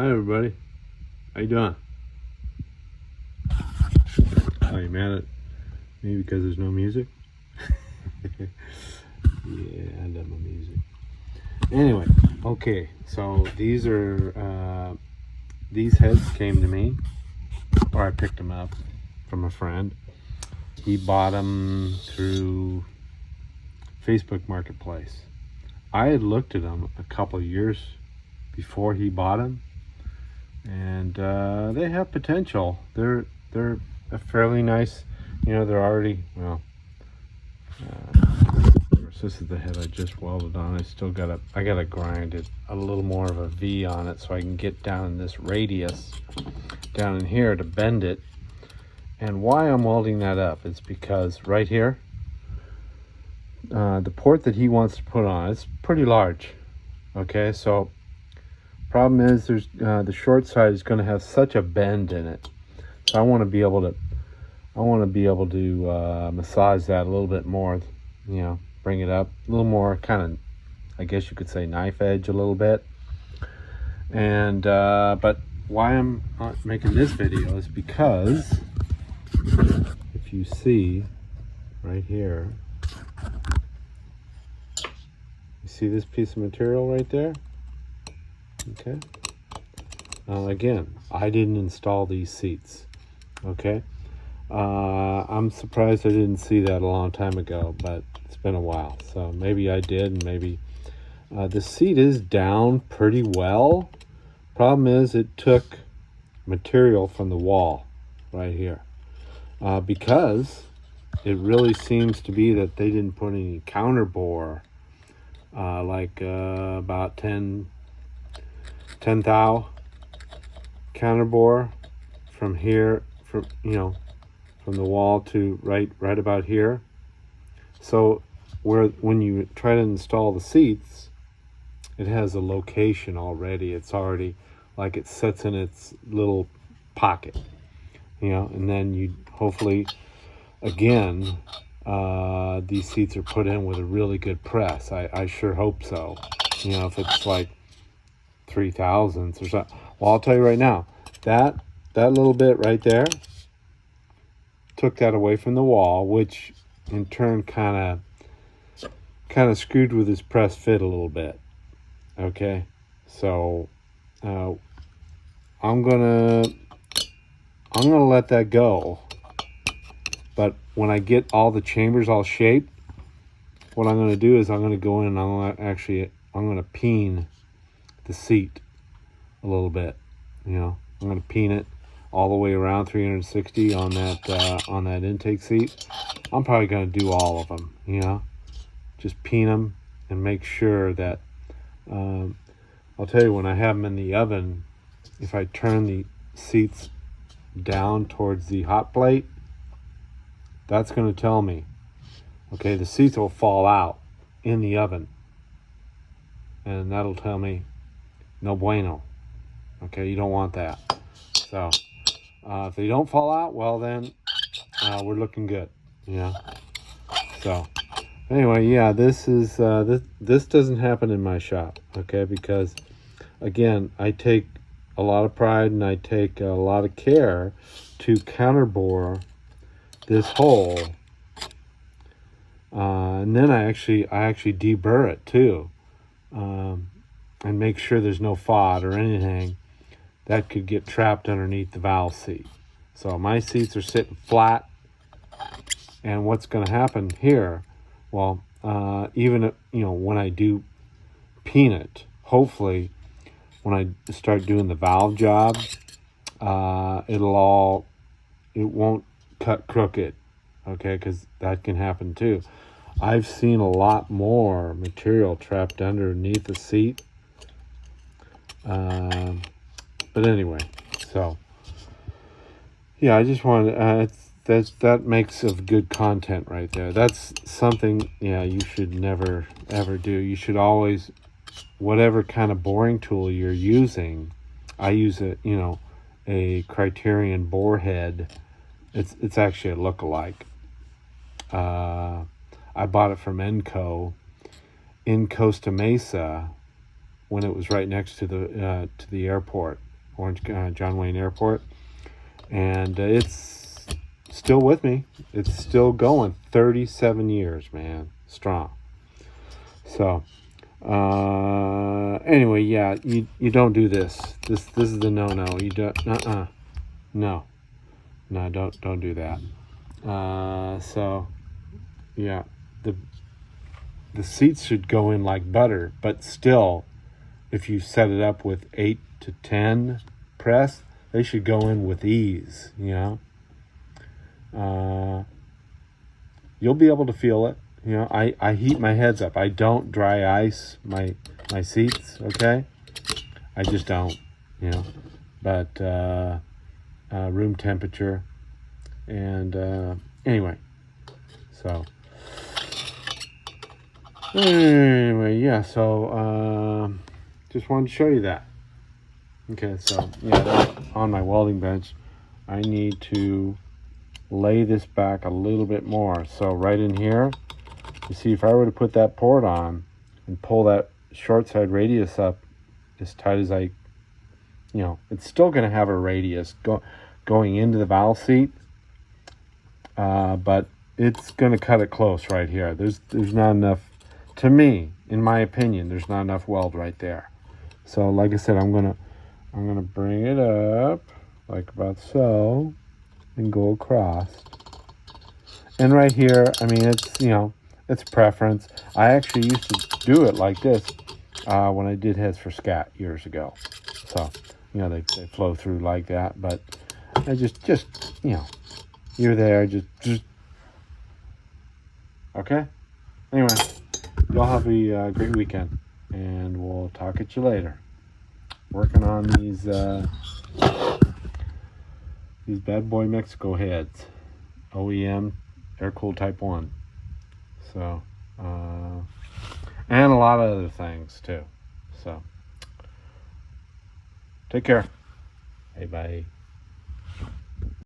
Hi everybody, how you doing? Are you mad at me because there's no music? Yeah, I love my music. Anyway, okay, so these heads came to me, or I picked them up from a friend. He bought them through Facebook Marketplace. I had looked at them a couple years before he bought them, and they have potential. They're a fairly nice, they're already, this is the head I just welded on. I gotta grind it a little more of a V on it so I can get down in this radius down in here to bend it. And why I'm welding that up is because right here, the port that he wants to put on, it's pretty large. Okay, so problem is there's the short side is going to have such a bend in it. So I want to be able to massage that a little bit more, bring it up a little more, kind of, I guess you could say knife edge a little bit. And but why I'm making this video is because if you see right here, you see this piece of material right there? Okay. Again, I didn't install these seats. Okay. I'm surprised I didn't see that a long time ago, but it's been a while. So maybe I did, and maybe the seat is down pretty well. Problem is it took material from the wall right here. Because it really seems to be that they didn't put any counter bore, about 10 thou counter bore from here, from the wall to right about here. So when you try to install the seats, it has a location already. It's already like it sits in its little pocket, and then you hopefully, again, these seats are put in with a really good press. I sure hope so. If it's like 3,000ths or something. Well, I'll tell you right now, that little bit right there took that away from the wall, which in turn kind of screwed with his press fit a little bit. Okay, so I'm gonna let that go. But when I get all the chambers all shaped, what I'm going to do is I'm going to go in and I'm going to peen the seat a little bit. I'm going to peen it all the way around 360 on that intake seat. I'm probably going to do all of them. Just peen them and make sure that I'll tell you, when I have them in the oven, if I turn the seats down towards the hot plate, that's going to tell me, okay, the seats will fall out in the oven, and that'll tell me no bueno. Okay, you don't want that. So if they don't fall out, well then we're looking good. So anyway, yeah, this doesn't happen in my shop. Okay, because again, I take a lot of pride and I take a lot of care to counterbore this hole, and then I actually deburr it too, and make sure there's no FOD or anything that could get trapped underneath the valve seat. So my seats are sitting flat, and what's going to happen here, well, even when I do peen it, hopefully when I start doing the valve job, it won't cut crooked. Okay, because that can happen too. I've seen a lot more material trapped underneath the seat, but anyway, so yeah, I just wanted that makes of good content right there. That's something, you should never ever do. You should always, whatever kind of boring tool you're using, I use a Criterion bore head. It's actually a look-alike. I bought it from Enco in Costa Mesa when it was right next to the airport. John Wayne Airport, and it's still with me. It's still going. 37 years, man, strong. So anyway, yeah, you don't do this. This is the no. You don't. No, don't do that. So yeah, the seats should go in like butter, but still, if you set it up with 8 to 10 press, they should go in with ease. You'll be able to feel it. I heat my heads up. I don't dry ice my seats, okay? I just don't, but room temperature. And anyway, so yeah, so just wanted to show you that. Okay, so yeah, on my welding bench, I need to lay this back a little bit more. So right in here, you see, if I were to put that port on and pull that short side radius up as tight as it's still going to have a radius going into the valve seat, but it's going to cut it close right here. There's not enough, to me, in my opinion, there's not enough weld right there. So like I said, I'm gonna bring it up like about so and go across. And right here, I mean, it's preference. I actually used to do it like this when I did heads for scat years ago. So they flow through like that, but I just you're there, just okay. Anyway, y'all have a great weekend, and we'll talk at you later. Working on these bad boy Mexico heads, OEM air-cooled Type 1. So, and a lot of other things too. So, take care. Bye bye.